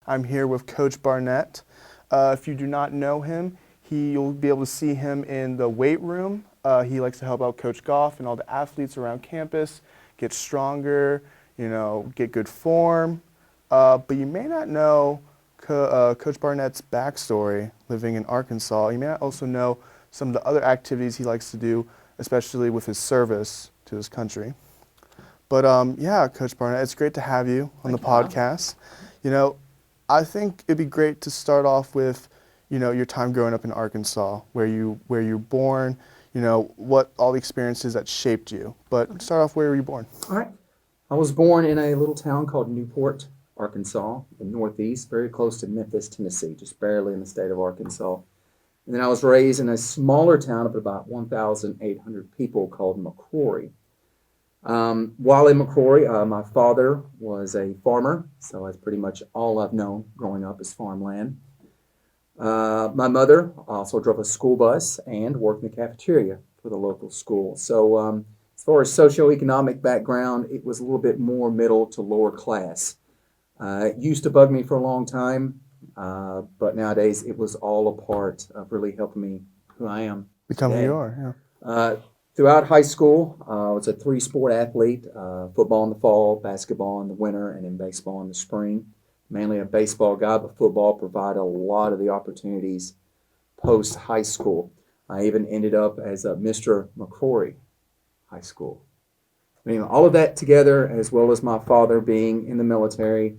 I'm here with Coach Barnett. If you do not know him, you'll be able to see him in the weight room. He likes to help out Coach Goff and all the athletes around campus get stronger, get good form. But you may not know Coach Barnett's backstory living in Arkansas. You may not also know some of the other activities he likes to do, especially with his service to his country. But yeah, Coach Barnett, it's great to have you on the podcast. I think it'd be great to start off with, your time growing up in Arkansas, where you were born, what all the experiences that shaped you. But start off, where were you born? All right. I was born in a little town called Newport, Arkansas, in the Northeast, very close to Memphis, Tennessee, just barely in the state of Arkansas. And then I was raised in a smaller town of about 1,800 people called McCrory. While in McCrory, my father was a farmer, so that's pretty much all I've known growing up is farmland. My mother also drove a school bus and worked in the cafeteria for the local school. So as far as socioeconomic background, it was a little bit more middle to lower class. It used to bug me for a long time, but nowadays it was all a part of really helping me who I am Become who today. you are, yeah. Throughout high school, I was a three-sport athlete, football in the fall, basketball in the winter, and then baseball in the spring. Mainly a baseball guy, but football provided a lot of the opportunities post-high school. I even ended up as a Mr. McCrory High School. All of that together, as well as my father being in the military,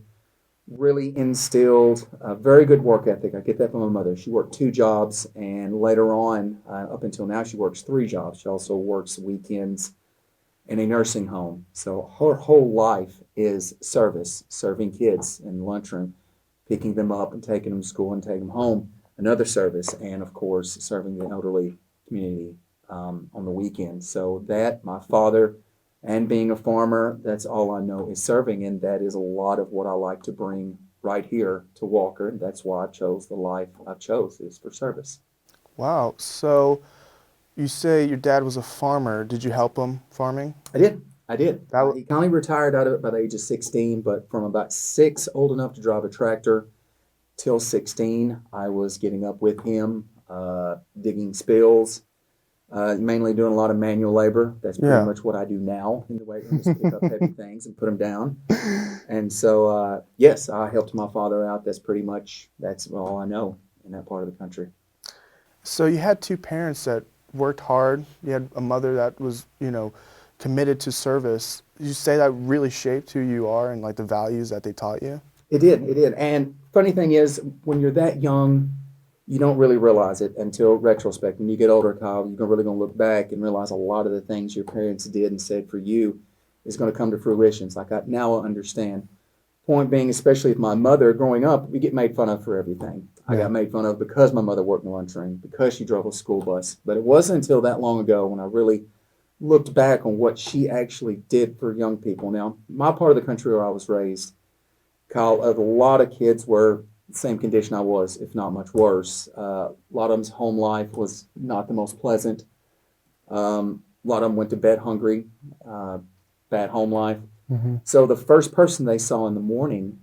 really instilled a very good work ethic. I get that from my mother. She worked 2 jobs, and later on, up until now, she works 3 jobs. She also works weekends in a nursing home. So her whole life is service, serving kids in the lunchroom, picking them up and taking them to school and taking them home, another service, and of course, serving the elderly community on the weekends. So that, my father, and being a farmer, that's all I know is serving, and that is a lot of what I like to bring right here to Walker, and that's why I chose the life I chose, is for service. Wow. So you say your dad was a farmer. Did you help him farming? I did. That He kindly retired out of it by the age of 16, but from about 6, old enough to drive a tractor, till 16, I was getting up with him, digging spills, mainly doing a lot of manual labor. That's pretty much what I do now in the weight room, is pick up heavy things and put them down. And so, yes, I helped my father out. That's all I know in that part of the country. So you had 2 parents that worked hard. You had a mother that was, committed to service. You say that really shaped who you are and like the values that they taught you? It did. And funny thing is, when you're that young, you don't really realize it until retrospect. When you get older, Kyle, you're really going to look back and realize a lot of the things your parents did and said for you is going to come to fruition. It's like now I understand. Point being, especially with my mother growing up, we get made fun of for everything. I got made fun of because my mother worked in the lunchroom, because she drove a school bus. But it wasn't until that long ago when I really looked back on what she actually did for young people. Now, my part of the country where I was raised, Kyle, a lot of kids were the same condition I was, if not much worse. A lot of them's home life was not the most pleasant. A lot of them went to bed hungry, bad home life. Mm-hmm. So the first person they saw in the morning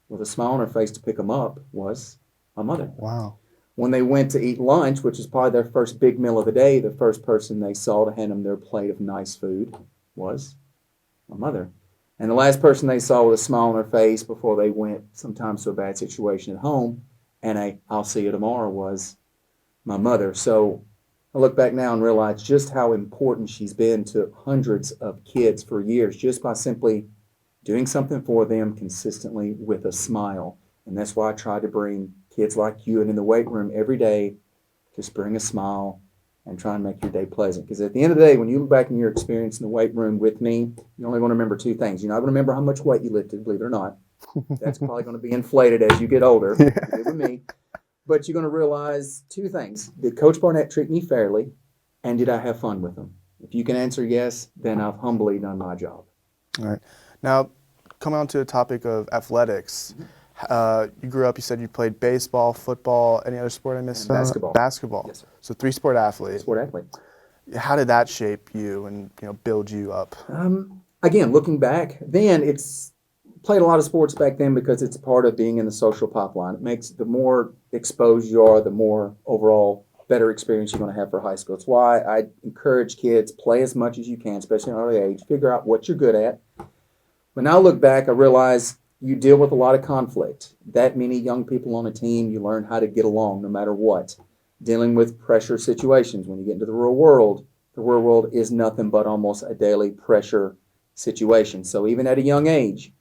with a smile on her face to pick them up was my mother. Wow. When they went to eat lunch, which was probably their first big meal of the day, the first person they saw to hand them their plate of nice food was my mother. And the last person they saw with a smile on their face before they went sometimes to a bad situation at home and I'll see you tomorrow was my mother. So I look back now and realize just how important she's been to hundreds of kids for years, just by simply doing something for them consistently with a smile. And that's why I try to bring kids like you and in the weight room every day, just bring a smile and try and make your day pleasant. Because at the end of the day, when you look back in your experience in the weight room with me, you're only going to remember 2 things. You're not going to remember how much weight you lifted, believe it or not. That's probably going to be inflated as you get older, with me. But you're going to realize 2 things. Did Coach Barnett treat me fairly? And did I have fun with him? If you can answer yes, then I've humbly done my job. All right. Now, coming on to the topic of athletics. You grew up, you said you played baseball, football, any other sport I missed? And basketball. Basketball. Yes, sir. So 3-sport athlete. Sport athlete. How did that shape you and build you up? Again, looking back, then it's played a lot of sports back then because it's part of being in the social pipeline. It makes the more exposed you are, the more overall better experience you're going to have for high school. It's why I encourage kids, play as much as you can, especially in early age. Figure out what you're good at. When I look back, I realize you deal with a lot of conflict. That many young people on a team, you learn how to get along no matter what. Dealing with pressure situations. When you get into the real world is nothing but almost a daily pressure situation. So even at a young age,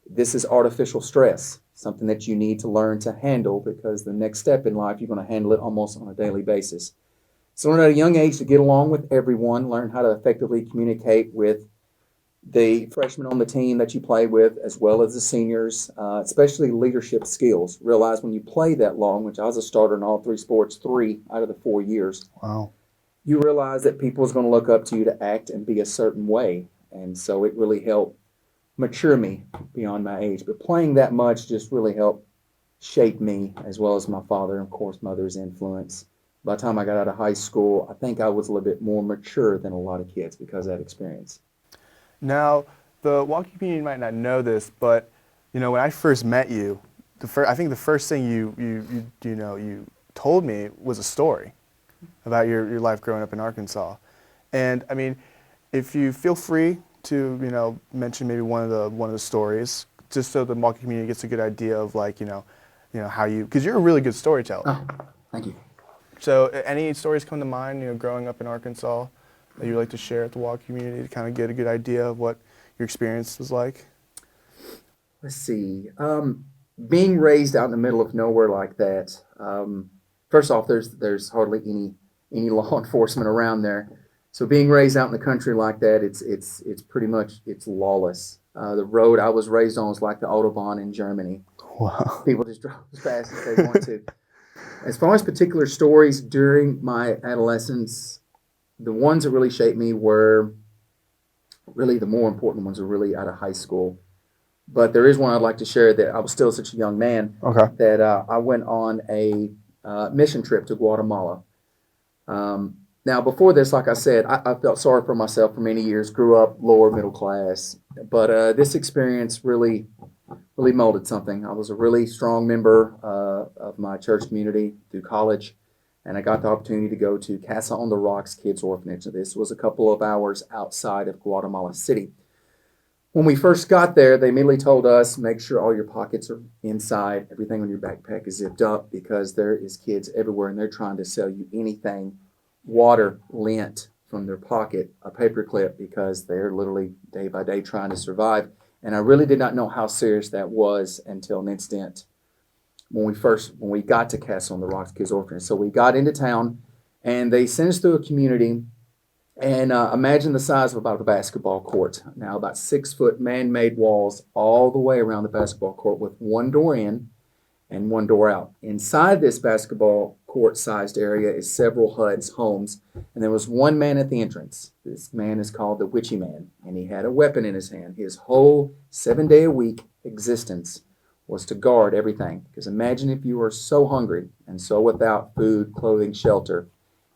this is artificial stress, something that you need to learn to handle because the next step in life, you're going to handle it almost on a daily basis. So learn at a young age to get along with everyone, learn how to effectively communicate with the freshmen on the team that you play with, as well as the seniors, especially leadership skills. Realize when you play that long, which I was a starter in all three sports, 3 out of the 4 years, Wow. you realize that people is going to look up to you to act and be a certain way. And so it really helped mature me beyond my age. But playing that much just really helped shape me, as well as my father and, of course, mother's influence. By the time I got out of high school, I think I was a little bit more mature than a lot of kids because of that experience. Now, the Walker community might not know this, but when I first met you, I think the first thing you told me was a story about your life growing up in Arkansas. And I mean, if you feel free to mention maybe one of the stories, just so the Walker community gets a good idea of how you, because you're a really good storyteller. Oh, thank you. So any stories come to mind, growing up in Arkansas that you'd like to share with the Walker community to kind of get a good idea of what your experience was like? Let's see. Being raised out in the middle of nowhere like that. First off, there's hardly any law enforcement around there. So being raised out in the country like that, it's pretty much it's lawless. The road I was raised on was like the Autobahn in Germany. Wow. People just drive as fast as they want to. As far as particular stories during my adolescence, the ones that really shaped me were really the more important ones are really out of high school. But there is one I'd like to share that I was still such a young man Okay. that I went on a mission trip to Guatemala. Now, before this, like I said, I felt sorry for myself for many years, grew up lower middle class. But this experience really molded something. I was a really strong member of my church community through college. And I got the opportunity to go to Casa on the Rocks Kids Orphanage. This was a couple of hours outside of Guatemala City. When we first got there, they immediately told us, make sure all your pockets are inside, everything on your backpack is zipped up because there is kids everywhere and they're trying to sell you anything, water, lint from their pocket, a paper clip, because they're literally day by day trying to survive. And I really did not know how serious that was until an instant when we got to Castle on the Rocks Kids Orphanage. So we got into town, and they sent us through a community, and imagine the size of about a basketball court. Now, about 6-foot man-made walls all the way around the basketball court with one door in and one door out. Inside this basketball court-sized area is several huts, homes, and there was one man at the entrance. This man is called the Witchy Man, and he had a weapon in his hand. His whole 7-day-a-week existence was to guard everything. Because imagine if you were so hungry and so without food, clothing, shelter.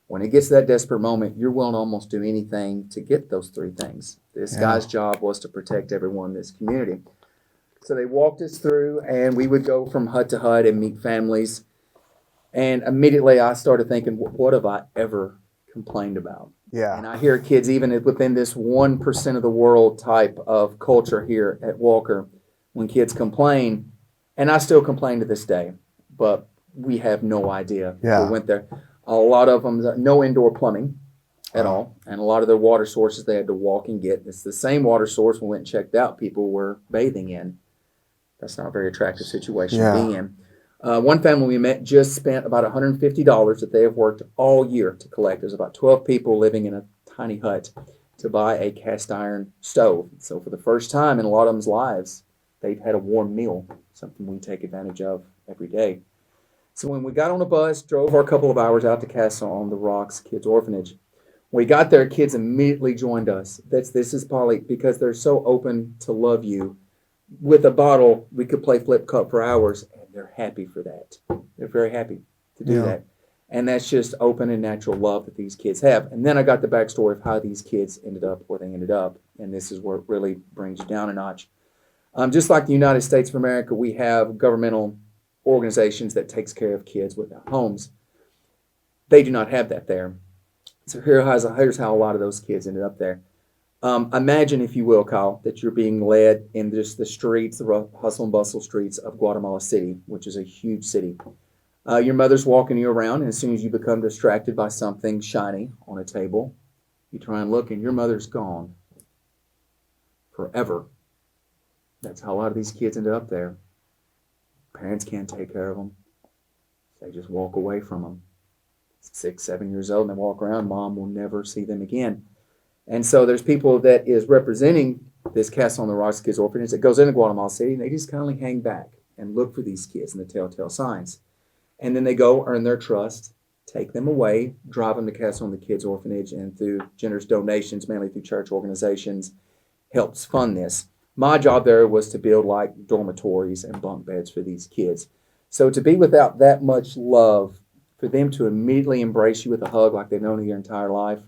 When it gets to that desperate moment, you're willing to almost do anything to get those 3 things. This guy's job was to protect everyone in this community. So they walked us through, and we would go from hut to hut and meet families. And immediately I started thinking, what have I ever complained about? Yeah. And I hear kids, even within this 1% of the world type of culture here at Walker, when kids complain, and I still complain to this day, but we have no idea if we went there. A lot of them, no indoor plumbing at all, and a lot of their water sources they had to walk and get. It's the same water source we went and checked out people were bathing in. That's not a very attractive situation to be in. One family we met just spent about $150 that they have worked all year to collect. There's about 12 people living in a tiny hut to buy a cast iron stove. So for the first time in a lot of them's lives, they've had a warm meal, something we take advantage of every day. So when we got on a bus, drove for a couple of hours out to Castle on the Rocks Kids Orphanage. When we got there, kids immediately joined us. This is probably because they're so open to love you. With a bottle, we could play flip cup for hours, and they're happy for that. They're very happy to do that. And that's just open and natural love that these kids have. And then I got the backstory of how these kids ended up where they ended up. And this is where it really brings you down a notch. Just like the United States of America, we have governmental organizations that takes care of kids without homes. They do not have that there. So here's how a lot of those kids ended up there. Imagine, if you will, Kyle, that you're being led in just the streets, the hustle and bustle streets of Guatemala City, which is a huge city. Your mother's walking you around, and as soon as you become distracted by something shiny on a table, you try and look, and your mother's gone forever. That's how a lot of these kids ended up there. Parents can't take care of them. They just walk away from them. 6, 7 years old, and they walk around. Mom will never see them again. And so there's people that is representing this Castle on the Rocks Kids Orphanage that goes into Guatemala City, and they just kind of hang back and look for these kids and the telltale signs. And then they go earn their trust, take them away, drive them to Castle on the Kids Orphanage, and through generous donations, mainly through church organizations, helps fund this. My job there was to build like dormitories and bunk beds for these kids. So to be without that much love, for them to immediately embrace you with a hug like they've known you your entire life,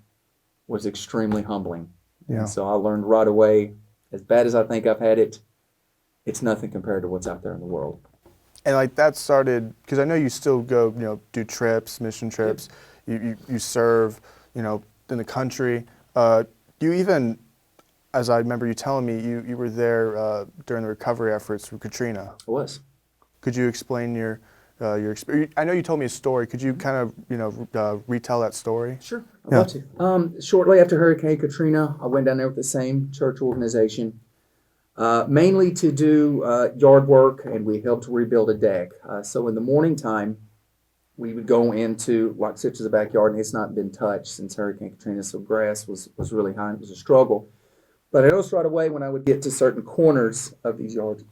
was extremely humbling. Yeah. And so I learned right away, as bad as I think I've had it, it's nothing compared to what's out there in the world. And like that started, because I know you still go, do trips, mission trips. You serve, in the country. You even, as I remember you telling me, you were there during the recovery efforts from Katrina. I was. Could you explain your experience? I know you told me a story. Could you kind of, retell that story? Sure, I'd love to. Shortly after Hurricane Katrina, I went down there with the same church organization, mainly to do yard work, and we helped rebuild a deck. So in the morning time, we would go into, like, such as a backyard, and it's not been touched since Hurricane Katrina, so grass was really high, and it was a struggle. But I noticed right away when I would get to certain corners of these yards,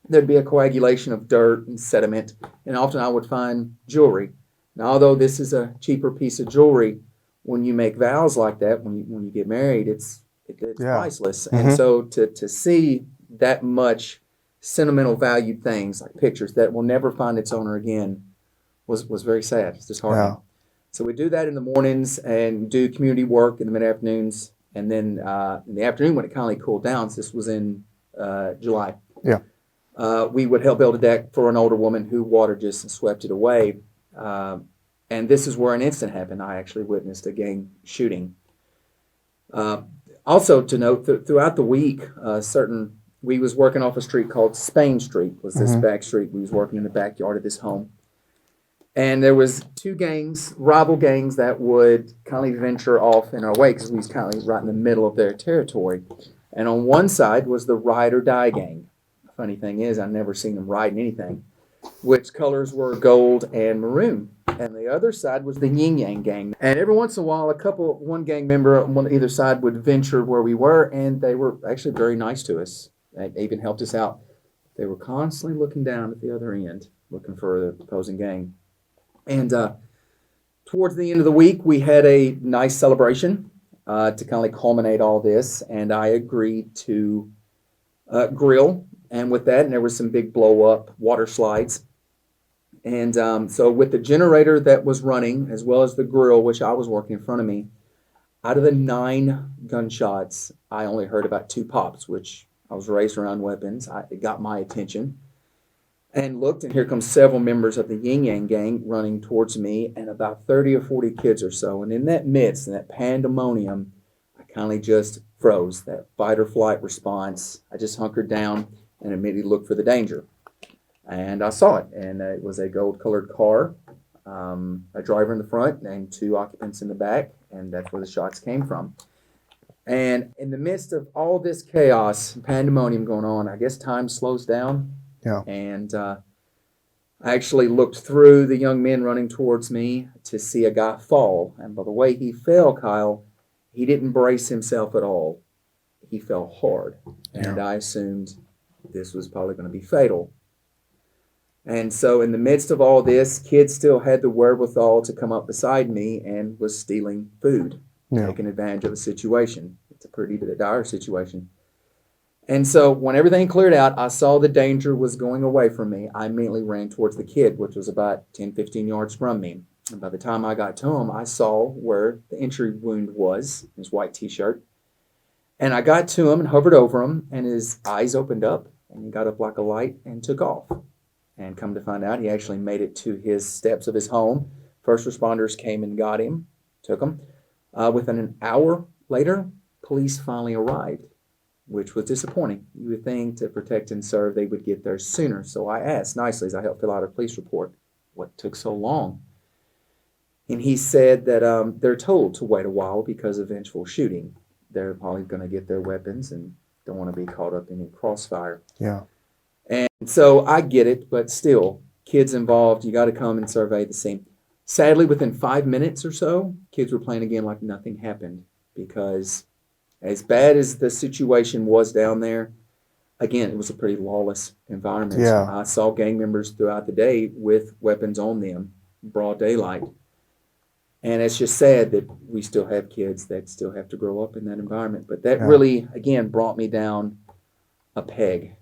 there'd be a coagulation of dirt and sediment, and often I would find jewelry. Now, although this is a cheaper piece of jewelry, when you make vows like that, when you get married, it's priceless. And so to see that much sentimental valued things like pictures that will never find its owner again was very sad. It's disheartening. Yeah. So we do that in the mornings and do community work in the mid-afternoons, and then in the afternoon when it kind of cooled down, so this was in July. Yeah. We would help build a deck for an older woman who water just swept it away. And this is where an incident happened. I actually witnessed a gang shooting. Also to note, throughout the week, we was working off a street called Spain Street, was this back street. We was working in the backyard of this home. And there was two gangs, rival gangs, that would kind of venture off in our way because we was kind of right in the middle of their territory. And on one side was the Ride or Die gang. The funny thing is, I've never seen them riding anything, which colors were gold and maroon. And the other side was the Yin Yang gang. And every once in a while, one gang member on either side would venture where we were, and they were actually very nice to us. They even helped us out. They were constantly looking down at the other end, looking for the opposing gang. And towards the end of the week, we had a nice celebration to kind of culminate all this, and I agreed to grill. And with that, and there was some big blow-up water slides. And so with the generator that was running, as well as the grill, which I was working in front of me, out of the 9 gunshots, I only heard about 2 pops, which I was raised around weapons. It got my attention. And looked, and here comes several members of the Yin Yang gang running towards me, and about 30 or 40 kids or so. And in that midst, in that pandemonium, I kind of just froze, that fight or flight response. I just hunkered down and immediately looked for the danger. And I saw it, and it was a gold-colored car, a driver in the front and 2 occupants in the back, and that's where the shots came from. And in the midst of all this chaos, pandemonium going on, I guess time slows down. Yeah. And I actually looked through the young men running towards me to see a guy fall. And by the way he fell, Kyle, he didn't brace himself at all. He fell hard. And I assumed this was probably going to be fatal. And so in the midst of all this, kids still had the wherewithal to come up beside me and was stealing food, taking advantage of the situation. It's a pretty dire situation. And so when everything cleared out, I saw the danger was going away from me. I immediately ran towards the kid, which was about 10, 15 yards from me. And by the time I got to him, I saw where the entry wound was, his white T-shirt. And I got to him and hovered over him, and his eyes opened up, and he got up like a light and took off. And come to find out, he actually made it to his steps of his home. First responders came and got him, took him. Within an hour later, police finally arrived, which was disappointing. You would think to protect and serve, they would get there sooner. So I asked nicely as I helped fill out a police report, what took so long? And he said that they're told to wait a while because of eventual shooting. They're probably going to get their weapons and don't want to be caught up in any crossfire. Yeah. And so I get it, but still, kids involved, you got to come and survey the scene. Sadly, within 5 minutes or so, kids were playing again like nothing happened, because as bad as the situation was down there, again, it was a pretty lawless environment. Yeah. I saw gang members throughout the day with weapons on them, broad daylight. And it's just sad that we still have kids that still have to grow up in that environment. But that really, again, brought me down a peg,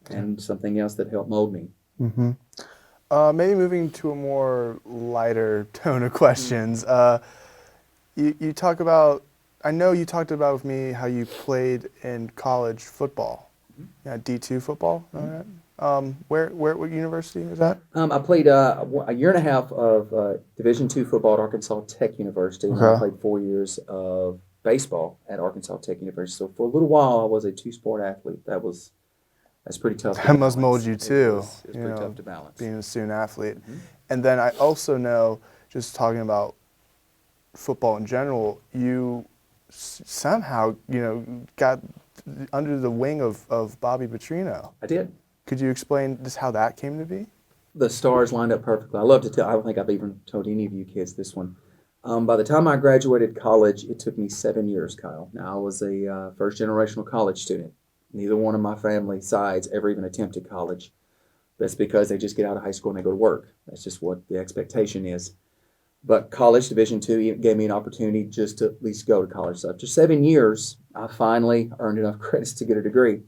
and something else that helped mold me. Mm-hmm. Maybe moving to a more lighter tone of questions. You talk about, I know you talked about with me how you played in college football. Yeah, D2 football. What university was that? I played a year and a half of Division II football at Arkansas Tech University, and I played 4 years of baseball at Arkansas Tech University. So for a little while, I was a two-sport athlete. That's pretty tough. That must mold you too. It's pretty tough to balance. Being a student athlete. And then I also know, just talking about football in general, you somehow, got under the wing of Bobby Petrino. I did. Could you explain just how that came to be? The stars lined up perfectly. I love to tell. I don't think I've even told any of you kids this one. By the time I graduated college, it took me 7 years, Kyle. Now, I was a first-generational college student. Neither one of my family sides ever even attempted college. That's because they just get out of high school and they go to work. That's just what the expectation is. But college, Division II, gave me an opportunity just to at least go to college. So after 7 years, I finally earned enough credits to get a degree.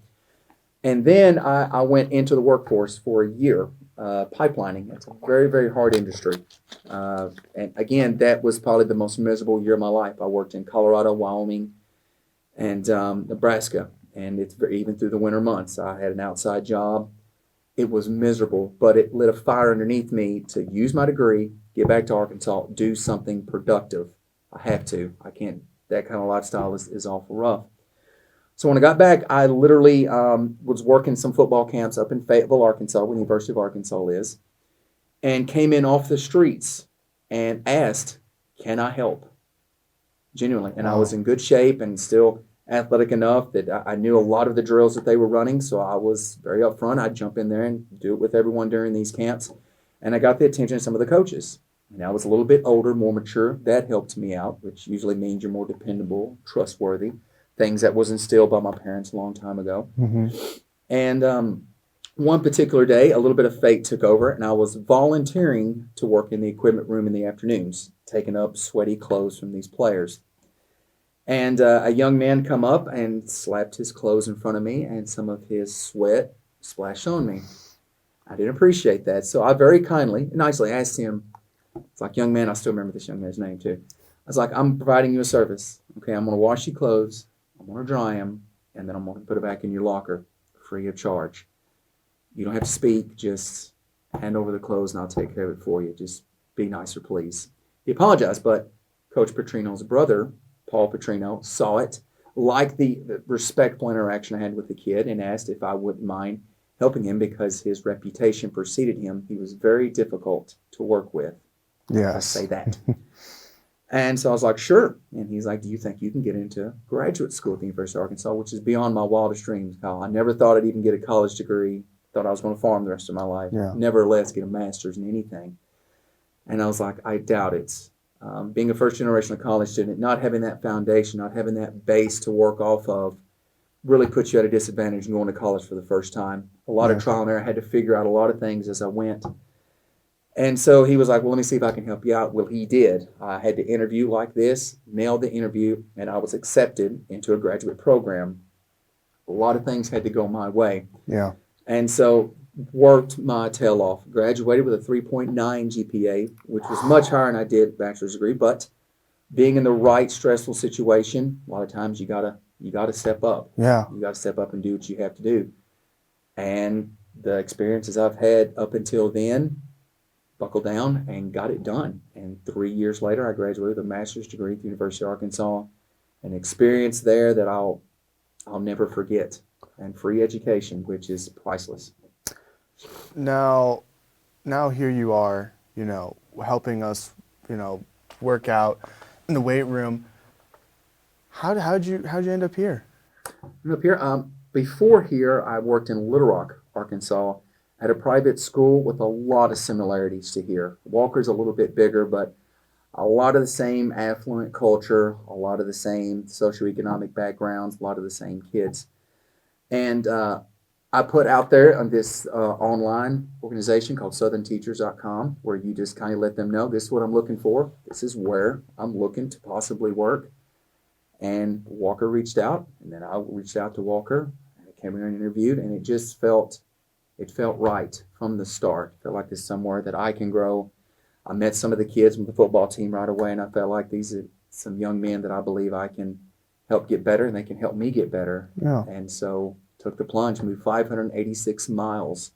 And then I went into the workforce for a year, pipelining. It's a very, very hard industry. And again, that was probably the most miserable year of my life. I worked in Colorado, Wyoming, and Nebraska. And it's even through the winter months. I had an outside job. It was miserable, but it lit a fire underneath me to use my degree, get back to Arkansas, do something productive. I have to. I can't. That kind of lifestyle is awful rough. So when I got back, I literally was working some football camps up in Fayetteville, Arkansas, where the University of Arkansas is, and came in off the streets and asked, can I help? Genuinely. And I was in good shape and still athletic enough that I knew a lot of the drills that they were running, so I was very upfront. I'd jump in there and do it with everyone during these camps. And I got the attention of some of the coaches. And I was a little bit older, more mature. That helped me out, which usually means you're more dependable, trustworthy, things that was instilled by my parents a long time ago. And one particular day, a little bit of fate took over, and I was volunteering to work in the equipment room in the afternoons, taking up sweaty clothes from these players. And a young man come up and slapped his clothes in front of me, and some of his sweat splashed on me. I didn't appreciate that, so I very kindly, nicely asked him, it's like, young man, I still remember this young man's name too. I was like, I'm providing you a service. Okay, I'm going to wash your clothes, I'm going to dry them, and then I'm going to put it back in your locker free of charge. You don't have to speak, just hand over the clothes and I'll take care of it for you. Just be nicer, please. He apologized, but Coach Petrino's brother, Paul Petrino, saw it, liked the respectful interaction I had with the kid, and asked if I wouldn't mind helping him because his reputation preceded him. He was very difficult to work with. Yes. I say that. And so I was like, sure. And he's like, do you think you can get into graduate school at the University of Arkansas, which is beyond my wildest dreams, Kyle. I never thought I'd even get a college degree. Thought I was going to farm the rest of my life. Yeah. Nevertheless, get a master's in anything. And I was like, I doubt it. Being a first-generation college student, not having that foundation, not having that base to work off of, really puts you at a disadvantage in going to college for the first time. A lot of trial and error. I had to figure out a lot of things as I went. And so he was like, well, let me see if I can help you out. Well, he did. I had to interview like this, nailed the interview, and I was accepted into a graduate program. A lot of things had to go my way. Yeah. And so worked my tail off. Graduated with a 3.9 GPA, which was much higher than I did bachelor's degree. But being in the right stressful situation, a lot of times you got to You got to step up. Yeah. You got to step up and do what you have to do. And the experiences I've had up until then, buckled down and got it done. And 3 years later, I graduated with a master's degree at the University of Arkansas. An experience there that I'll never forget. And free education, which is priceless. Now here you are, helping us, work out in the weight room. How'd you end up here? I'm up here. Before here, I worked in Little Rock, Arkansas, at a private school with a lot of similarities to here. Walker's a little bit bigger, but a lot of the same affluent culture, a lot of the same socioeconomic backgrounds, a lot of the same kids. And I put out there on this online organization called southernteachers.com, where you just kind of let them know, this is what I'm looking for. This is where I'm looking to possibly work. And Walker reached out, and then I reached out to Walker. I came here and interviewed, and it felt right from the start. It felt like this is somewhere that I can grow. I met some of the kids from the football team right away, and I felt like these are some young men that I believe I can help get better, and they can help me get better. Yeah. And so took the plunge, moved 586 miles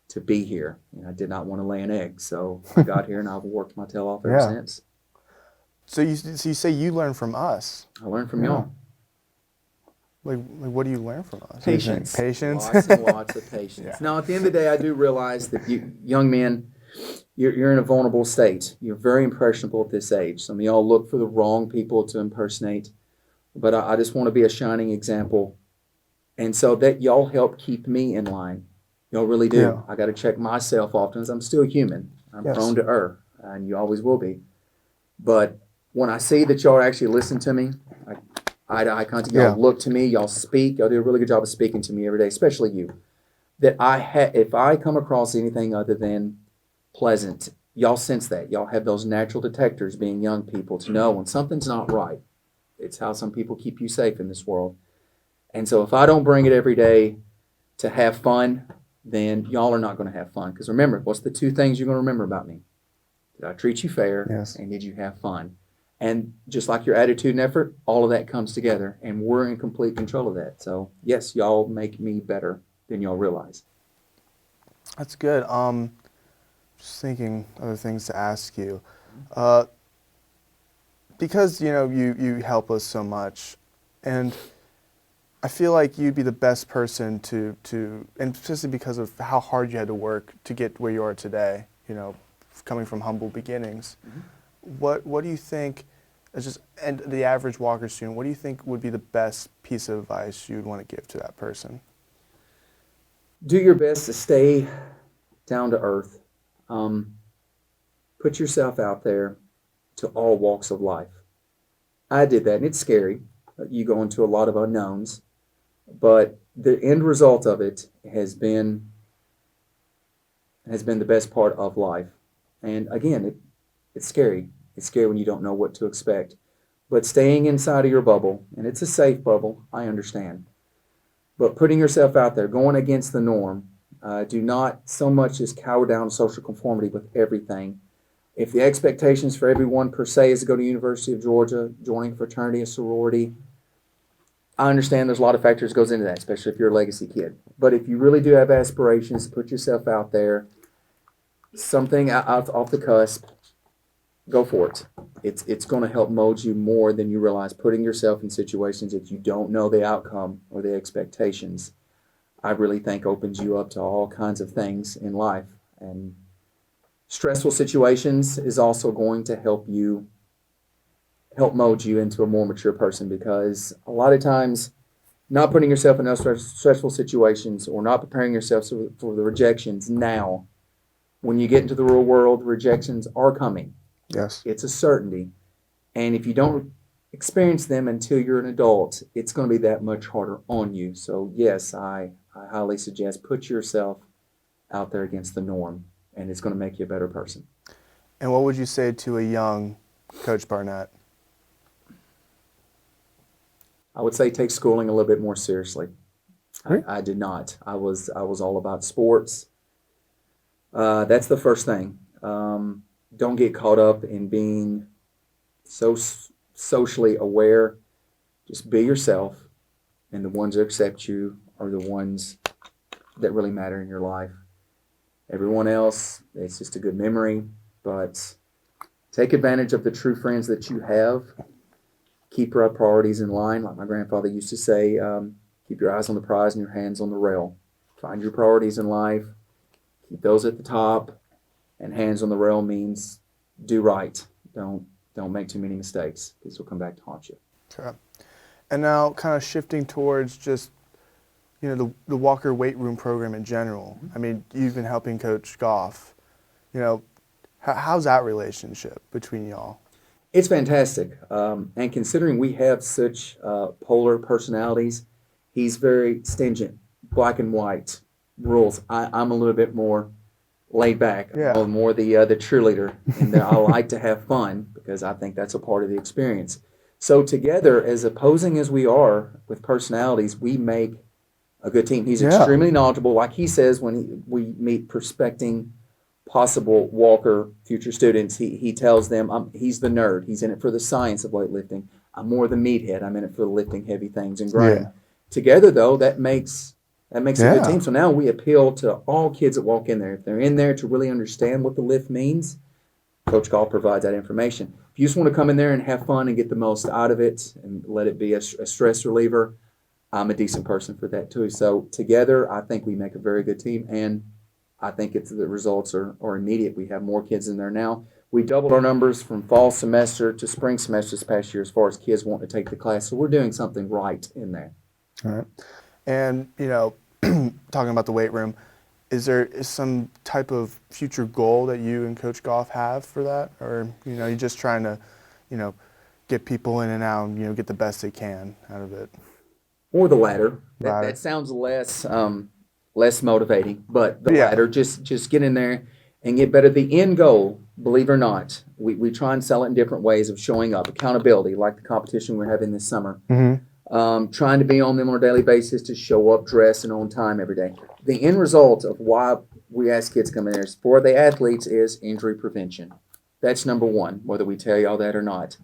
to be here. And I did not want to lay an egg. So I got here, and I've worked my tail off ever since. So you say you learn from us. I learned from y'all. Like what do you learn from us? Patience. Patience. Lots and lots of patience. Now, at the end of the day, I do realize that you young men, you're in a vulnerable state. You're very impressionable at this age. Some of y'all look for the wrong people to impersonate. But I just want to be a shining example. And so that y'all help keep me in line. Y'all really do. Yeah. I got to check myself often, as I'm still human. I'm prone to err, and you always will be. But when I see that y'all actually listen to me, eye to eye contact, y'all look to me, y'all speak, y'all do a really good job of speaking to me every day, especially you. That if I come across anything other than pleasant, y'all sense that. Y'all have those natural detectors, being young people, to know when something's not right. It's how some people keep you safe in this world. And so if I don't bring it every day to have fun, then y'all are not going to have fun. Because remember, what's the two things you're going to remember about me? Did I treat you fair? Yes. And did you have fun? And just like your attitude and effort, all of that comes together. And we're in complete control of that. So, yes, y'all make me better than y'all realize. That's good. Just thinking other things to ask you. Because, you help us so much. And I feel like you'd be the best person to and especially because of how hard you had to work to get where you are today, coming from humble beginnings. Mm-hmm. What do you think, and the average Walker student, what do you think would be the best piece of advice you'd want to give to that person? Do your best to stay down to earth. Put yourself out there to all walks of life. I did that, and it's scary. You go into a lot of unknowns. But the end result of it has been the best part of life. And again, it's scary. It's scary when you don't know what to expect. But staying inside of your bubble, and it's a safe bubble, I understand. But putting yourself out there, going against the norm, do not so much as cower down social conformity with everything. If the expectations for everyone per se is to go to University of Georgia, joining a fraternity, a sorority, I understand there's a lot of factors that goes into that, especially if you're a legacy kid. But if you really do have aspirations, put yourself out there, something off the cusp, go for it. It's going to help mold you more than you realize. Putting yourself in situations that you don't know the outcome or the expectations, I really think opens you up to all kinds of things in life. And stressful situations is also going to help mold you into a more mature person, because a lot of times not putting yourself in those stressful situations or not preparing yourself for the rejections now, when you get into the real world, rejections are coming. Yes. It's a certainty. And if you don't experience them until you're an adult, it's going to be that much harder on you. So yes, I highly suggest put yourself out there against the norm, and it's going to make you a better person. And what would you say to a young Coach Barnett? I would say take schooling a little bit more seriously. Really? I did not. I was all about sports. That's the first thing. Don't get caught up in being so socially aware. Just be yourself. and the ones that accept you are the ones that really matter in your life. Everyone else, it's just a good memory, but take advantage of the true friends that you have. Keep your priorities in line. Like my grandfather used to say, keep your eyes on the prize and your hands on the rail. Find your priorities in life. Keep those at the top, and hands on the rail means do right. Don't make too many mistakes because it'll come back to haunt you. Okay. And now kind of shifting towards just, the Walker weight room program in general. I mean, you've been helping Coach Goff. How's that relationship between y'all? It's fantastic. And considering we have such polar personalities, he's very stingent, black and white rules. I'm a little bit more laid back. Yeah. I'm more the cheerleader, and I like to have fun because I think that's a part of the experience. So together, as opposing as we are with personalities, we make a good team. He's extremely knowledgeable. Like he says when we meet prospecting possible Walker future students, he tells them he's the nerd. He's in it for the science of weightlifting. I'm more the meathead. I'm in it for lifting heavy things and grinding. Yeah. Together, though, that makes a good team. So now we appeal to all kids that walk in there. If they're in there to really understand what the lift means, Coach Gall provides that information. If you just want to come in there and have fun and get the most out of it and let it be a stress reliever, I'm a decent person for that too. So together, I think we make a very good team, and I think the results are immediate. We have more kids in there now. We doubled our numbers from fall semester to spring semester this past year as far as kids wanting to take the class. So we're doing something right in there. All right. And, talking about the weight room, is there some type of future goal that you and Coach Goff have for that? Or, you're just trying to, get people in and out and, get the best they can out of it? Or the latter. That sounds less motivating, but the latter, just get in there and get better. The end goal, believe it or not, we try and sell it in different ways of showing up. Accountability, like the competition we're having this summer. Trying to be on them on a daily basis to show up dressed and on time every day. The end result of why we ask kids to come in there for the athletes is injury prevention. That's number one, whether we tell you all that or not.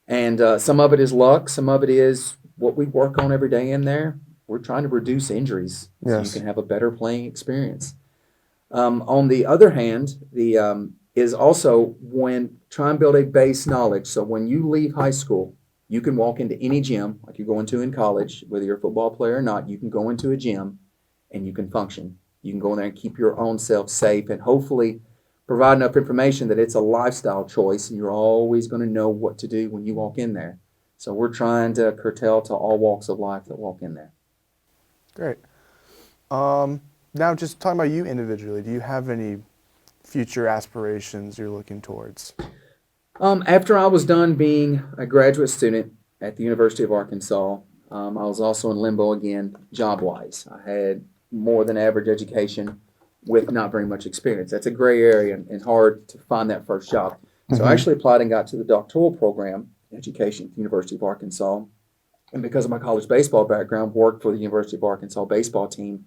And some of it is luck. Some of it is what we work on every day in there. We're trying to reduce injuries so you can have a better playing experience. On the other hand, is also when try and build a base knowledge. So when you leave high school, you can walk into any gym like you're going to in college, whether you're a football player or not. You can go into a gym and you can function. You can go in there and keep your own self safe and hopefully provide enough information that it's a lifestyle choice and you're always going to know what to do when you walk in there. So we're trying to curtail to all walks of life that walk in there. Great. Now, just talking about you individually, do you have any future aspirations you're looking towards? After I was done being a graduate student at the University of Arkansas, I was also in limbo again, job-wise. I had more than average education with not very much experience. That's a gray area and hard to find that first job. So I actually applied and got to the doctoral program, education at the University of Arkansas. And because of my college baseball background, worked for the University of Arkansas baseball team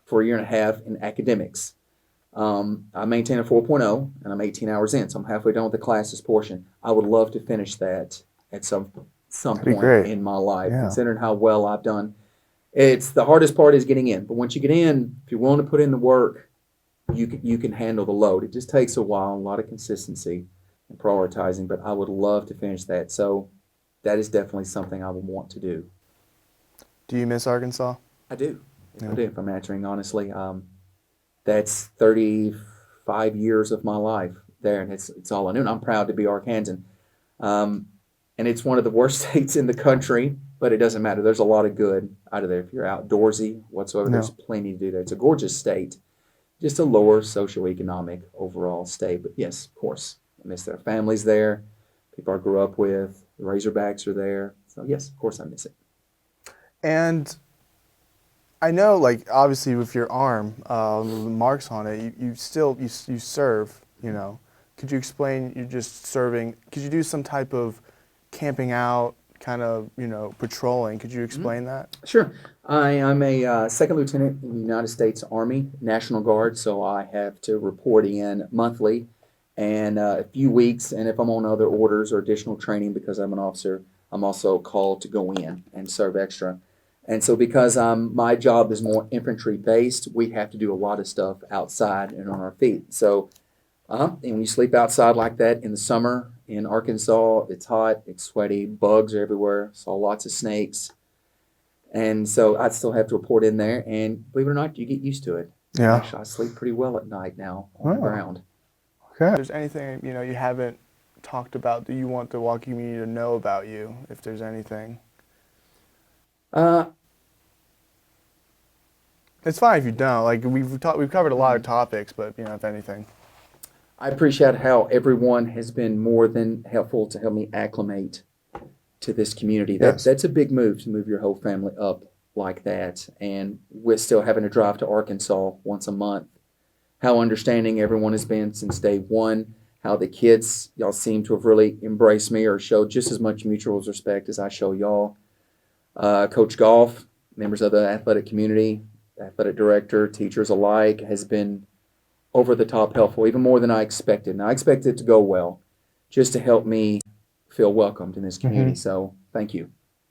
for a year and a half in academics. I maintain a 4.0, and I'm 18 hours in, so I'm halfway done with the classes portion. I would love to finish that at some point in my life, considering how well I've done. It's the hardest part is getting in, but once you get in, if you're willing to put in the work, you can handle the load. It just takes a while, a lot of consistency and prioritizing, but I would love to finish that. So that is definitely something I would want to do. Do you miss Arkansas? I do. I do, if I'm answering honestly. That's 35 years of my life there, and it's all I knew. And I'm proud to be Arkansan. And it's one of the worst states in the country, but it doesn't matter. There's a lot of good out of there. If you're outdoorsy whatsoever, there's plenty to do there. It's a gorgeous state, just a lower socioeconomic overall state. But yes, of course, I miss their families there, people I grew up with. The Razorbacks are there. So yes, of course I miss it. And I know, like, obviously with your arm, the marks on it, you serve, Could you explain, you're just serving, could you do some type of camping out, kind of, patrolling? Could you explain that? Sure. I am a second lieutenant in the United States Army National Guard, so I have to report in monthly and a few weeks, and if I'm on other orders or additional training because I'm an officer, I'm also called to go in and serve extra. And so because my job is more infantry based, we have to do a lot of stuff outside and on our feet. So, and when you sleep outside like that in the summer in Arkansas, it's hot, it's sweaty, bugs are everywhere, saw lots of snakes. And so I still have to report in there, and believe it or not, you get used to it. Yeah. Actually, I sleep pretty well at night now on the ground. Okay. If there's anything you haven't talked about that you want the walking community to know about you, if there's anything. Uh, It's fine if you don't. Like we've covered a lot of topics, but if anything. I appreciate how everyone has been more than helpful to help me acclimate to this community. Yes. That's a big move to move your whole family up like that. And we're still having to drive to Arkansas once a month. How understanding everyone has been since day one. How the kids, y'all seem to have really embraced me or showed just as much mutual respect as I show y'all. Coach Golf, members of the athletic community, athletic director, teachers alike, has been over the top helpful, even more than I expected. And I expected it to go well, just to help me feel welcomed in this community. So thank you.